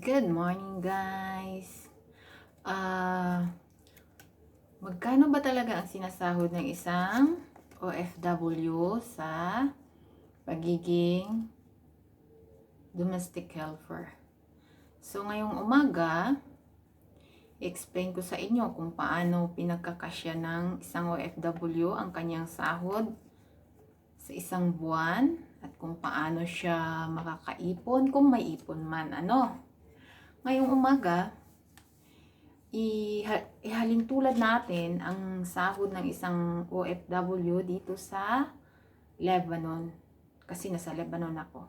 Good morning, guys. Ah, Magkano ba talaga ang sinasahod ng isang OFW sa pagiging domestic helper? So, ngayong umaga, explain ko sa inyo kung paano pinagkakasya ng isang OFW ang kanyang sahod sa isang buwan at kung paano siya makakaipon kung may ipon man. Ngayong umaga, ihalin tulad natin ang sahod ng isang OFW dito sa Lebanon. Kasi nasa Lebanon ako.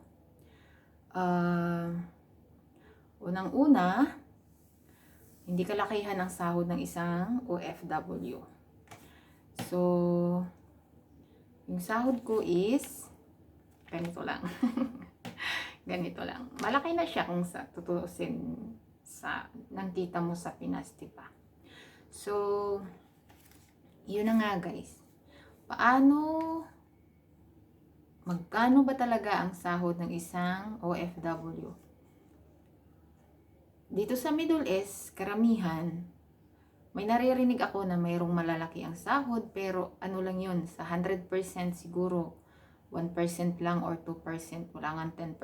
Unang-una, hindi kalakihan ang sahod ng isang OFW. So, yung sahod ko is ganito lang. Ganito lang. Malaki na siya kung sa tutuusin sa nang kita mo sa Pinas, diba? So, yun na nga guys. Magkano ba talaga ang sahod ng isang OFW? Dito sa Middle East, karamihan, may naririnig ako na mayroong malalaki ang sahod, pero ano lang yun, sa 100% siguro, 1% lang or 2%, wala nga 10%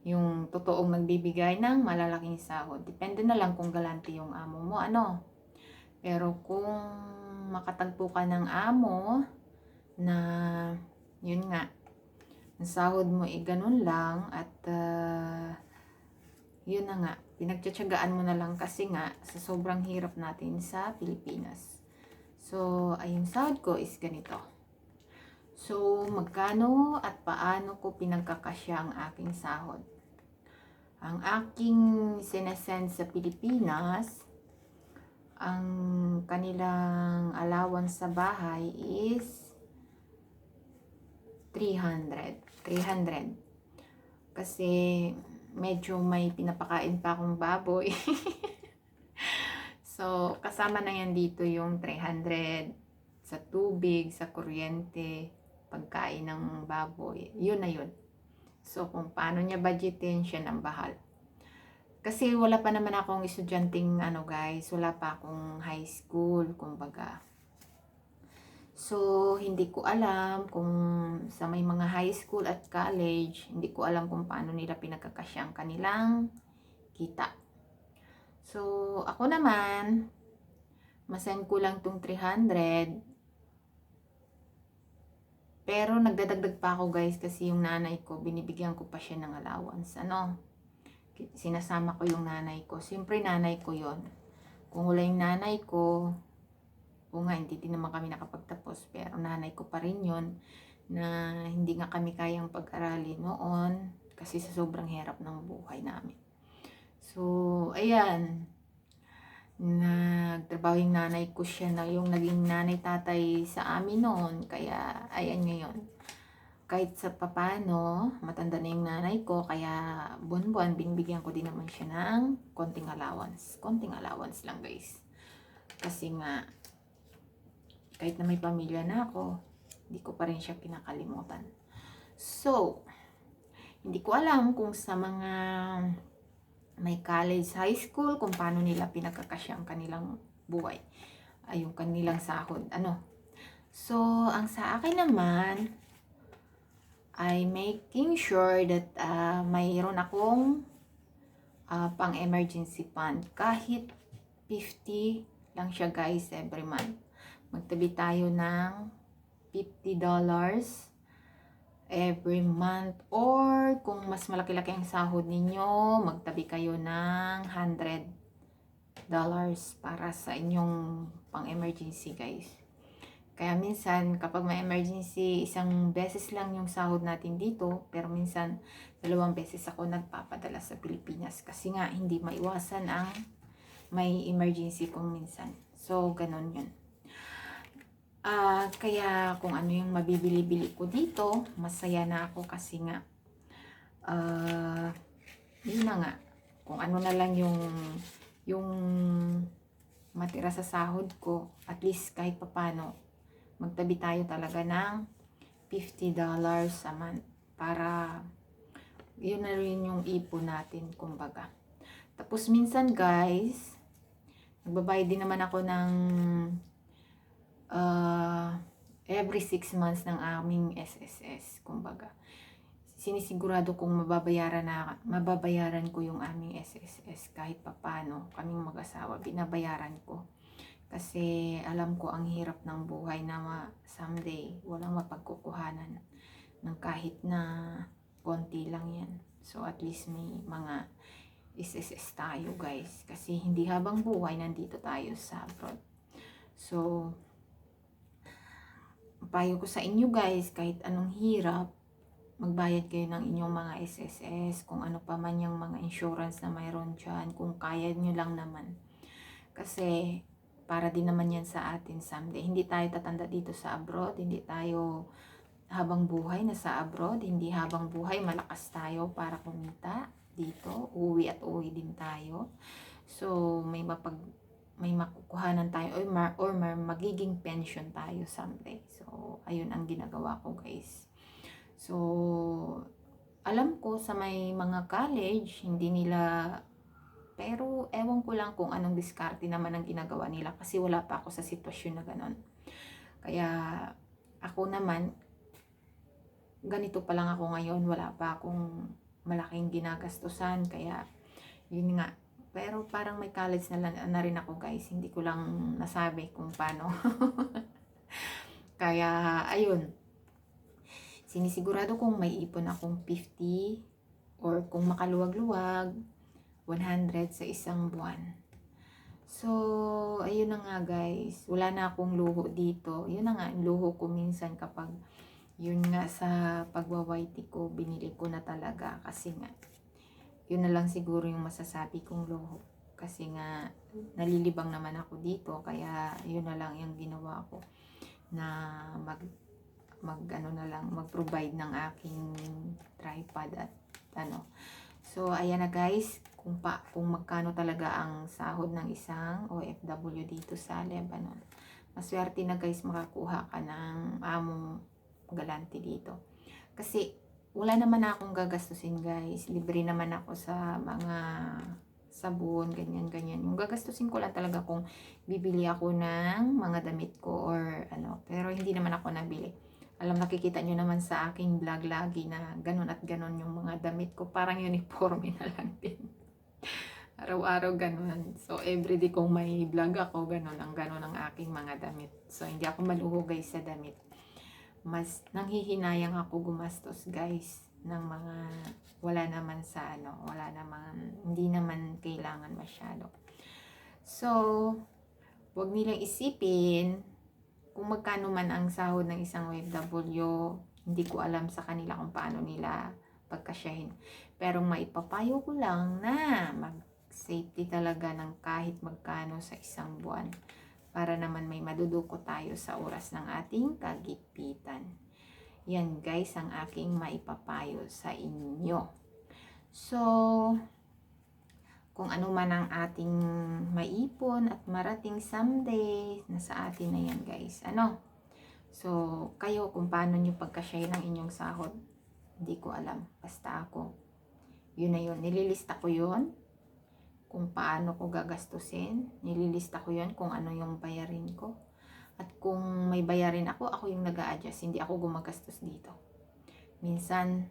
yung totoong nagbibigay ng malalaking sahod. Depende na lang kung galante yung amo mo, Pero kung makatagpo ka ng amo na yun nga, ang sahod mo ay ganun lang at yun na nga, pinagtsatsagaan mo na lang kasi nga sa sobrang hirap natin sa Pilipinas. So, ayun, sahod ko is ganito. So, magkano at paano ko pinagkakasya ang aking sahod? Ang aking sinesend sa Pilipinas, ang kanilang allowance sa bahay is 300. Kasi medyo may pinapakain pa akong baboy. So, kasama na yan dito yung 300 sa tubig, sa kuryente, pagkain ng baboy. Yun na yun. So, kung paano niya budgetin, siya nang bahal. Kasi wala pa naman akong estudyanteng guys, wala pa akong high school, kumbaga. So, hindi ko alam kung sa may mga high school at college, hindi ko alam kung paano nila pinagkakasya ang kanilang kita. So, ako naman, masend ko lang tong 300. Pero nagdadagdag pa ako guys kasi yung nanay ko, binibigyan ko pa siya ng allowance. Sinasama ko yung nanay ko. Siyempre nanay ko yon. Kung wala yung nanay ko, hindi din naman kami nakapagtapos. Pero nanay ko pa rin yon na hindi nga kami kayang pag-aralin noon kasi sa sobrang hirap ng buhay namin. So, ayan. Nagtrabaho yung nanay ko, siya na yung naging nanay-tatay sa amin noon. Kaya, ayan ngayon. Kahit sa papano, matanda na yung nanay ko, kaya buwan-buwan, binibigyan ko din naman siya ng konting allowance. Konting allowance lang guys. Kasi nga, kahit na may pamilya na ako, hindi ko pa rin siya kinakalimutan. So, hindi ko alam kung sa mga may college, high school, kung paano nila pinagkakasya ang kanilang buhay. Ay, yung kanilang sahod. So, ang sa akin naman, ay making sure that mayroon akong pang emergency fund. Kahit 50 lang siya guys every month. Magtabi tayo ng $50 every month, or kung mas malaki-laki ang sahod ninyo, magtabi kayo ng $100 para sa inyong pang emergency guys. Kaya minsan kapag may emergency, isang beses lang yung sahod natin dito, pero minsan 2 beses ako nagpapadala sa Pilipinas kasi nga hindi maiwasan ang may emergency kung minsan. So ganun yun. Kaya kung ano yung mabibili-bili ko dito, masaya na ako kasi nga yun na nga, kung ano na lang yung matira sa sahod ko, at least kahit papano magtabi tayo talaga ng $50 a month para yun na rin yung ipon natin, kumbaga. Tapos minsan guys, nagbabayad din naman ako ng every 6 months ng aming SSS, kumbaga. Sinisigurado kong mababayaran ko yung aming SSS kahit papano. Kaming mag-asawa, binabayaran ko. Kasi alam ko ang hirap ng buhay na someday walang mapagkukuhanan ng kahit na konti lang yan. So at least may mga SSS tayo guys. Kasi hindi habang buhay nandito tayo sa abroad. So payo ko sa inyo guys, kahit anong hirap, magbayad kayo ng inyong mga SSS, kung ano pa man yung mga insurance na mayroon dyan, kung kaya nyo lang naman. Kasi para din naman yan sa atin someday. Hindi tayo tatanda dito sa abroad, hindi tayo habang buhay na sa abroad, hindi habang buhay malakas tayo para kumita dito, uwi at uwi din tayo. So may makukuhanan tayo or magiging pension tayo someday. So ayun ang ginagawa ko guys. So alam ko sa may mga college hindi nila, pero ewan ko lang kung anong diskarte naman ang ginagawa nila kasi wala pa ako sa sitwasyon na ganon. Kaya ako naman, ganito pa lang ako ngayon, wala pa akong malaking ginagastusan, kaya yun nga. Pero parang may college na rin ako guys, hindi ko lang nasabi kung paano. Kaya ayun, sinisigurado kong may ipon akong 50 or kung makaluwag-luwag 100 sa isang buwan. So ayun na nga guys, wala na akong luho dito. Yun na nga, luho ko minsan kapag yun nga sa pagwa-YT ko, binili ko na talaga kasi nga yun na lang siguro yung masasabi kong luho. Kasi nga nalilibang naman ako dito, kaya yun na lang yung ginawa ko na mag-provide ng aking tripod at ano. So ayan na guys, kung magkano talaga ang sahod ng isang OFW dito sa Lebanon. Maswerte na guys makakuha ka ng among galante dito. Kasi wala naman akong gagastusin guys. Libre naman ako sa mga sabon, ganyan. Yung gagastusin ko lang talaga kung bibili ako ng mga damit ko or ano. Pero hindi naman ako nabili. Nakikita nyo naman sa aking vlog lagi na ganun at ganun yung mga damit ko. Parang uniforme na lang din. Araw-araw ganun. So everyday kung may vlog ako, ganun ang aking mga damit. So hindi ako maluho guys sa damit. Mas nanghihinayang ako gumastos guys ng mga wala naman hindi naman kailangan masyado. So wag nilang isipin kung magkano man ang sahod ng isang OFW. Hindi ko alam sa kanila kung paano nila pagkasyahin, pero maipapayo ko lang na mag-safety talaga ng kahit magkano sa isang buwan, para naman may maduduko tayo sa oras ng ating kagipitan. Yan guys ang aking maipapayo sa inyo. So, kung ano man ang ating maipon at marating someday, nasa atin na yan guys. So, kayo kung paano nyo pagkasya ng inyong sahod, hindi ko alam. Basta ako, yun na yun. Nililista ko yun kung paano ko gagastusin. Nililista ko yun kung ano yung bayarin ko. At kung may bayarin ako yung nag-a-adjust. Hindi ako gumagastos dito. Minsan,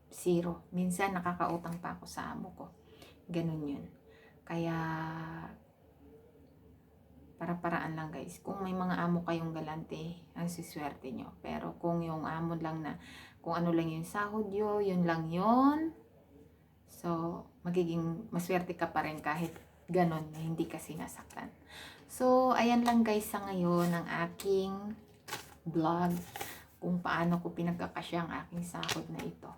zero. Minsan, nakakautang pa ako sa amo ko. Ganun yun. Kaya, para-paraan lang guys. Kung may mga amo kayong galante, ang siswerte nyo. Pero kung yung amo lang na, kung ano lang yung sahod yun lang yun. So, magiging maswerte ka pa rin kahit ganon na hindi ka sinasaktan. So, ayan lang guys sa ngayon ang aking vlog kung paano ko pinagkakasya ang aking sahod na ito.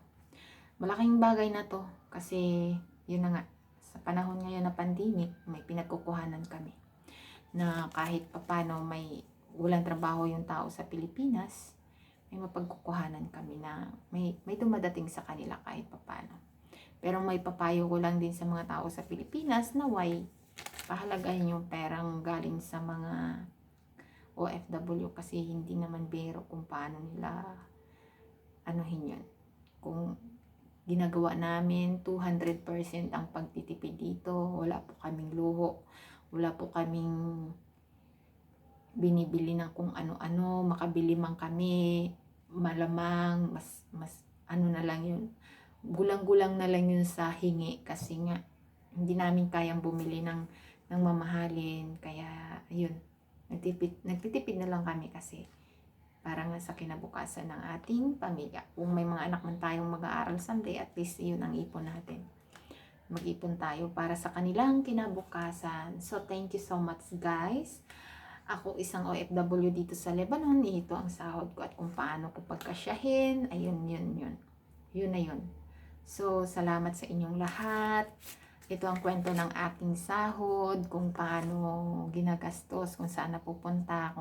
Malaking bagay na to kasi yun na nga, sa panahon ngayon na pandemic, may pinagkukuhanan kami na kahit papano may walang trabaho yung tao sa Pilipinas, may mapagkukuhanan kami na may dumadating sa kanila kahit papano. Pero may papayo ko lang din sa mga tao sa Pilipinas na pahalagahin yung perang galing sa mga OFW kasi hindi naman biro kung paano nila anuhin yun. Kung ginagawa namin, 200% ang pagtitipid dito. Wala po kaming luho. Wala po kaming binibili ng kung ano-ano. Makabili man kami, malamang, mas ano na lang yun. Gulang-gulang na lang yun sa hingi kasi nga, hindi namin kayang bumili ng mamahalin. Kaya, yun. Nagtitipid na lang kami kasi para nga sa kinabukasan ng ating pamilya. Kung may mga anak man tayong mag-aaral someday, at least yun ang ipon natin. Mag-ipon tayo para sa kanilang kinabukasan. So, thank you so much guys. Ako isang OFW dito sa Lebanon. Ito ang sahod ko at kung paano ko pagkasyahin. Ayun, yun. Yun na yun. So, salamat sa inyong lahat. Ito ang kwento ng aking sahod, kung paano ginagastos, kung saan napupunta,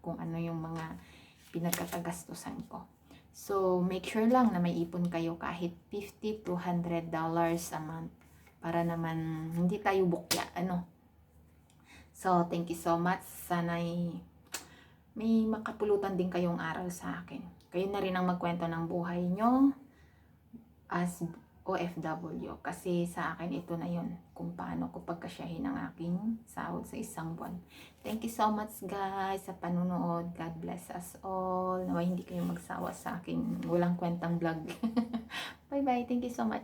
kung ano yung mga pinagkakagastusan ko. So, make sure lang na may ipon kayo kahit $50 to $100 a month para naman hindi tayo bukya, So, thank you so much. Sana'y may makapulutan din kayong aral sa akin. Kayo na rin ang magkwento ng buhay nyo as OFW. Kasi sa akin ito na yun, kung paano ko pagkasyahin ang aking sahod sa isang buwan. Thank you so much guys sa panunood. God bless us all. Naway hindi kayo magsawa sa aking walang kwentang vlog. Bye bye. Thank you so much.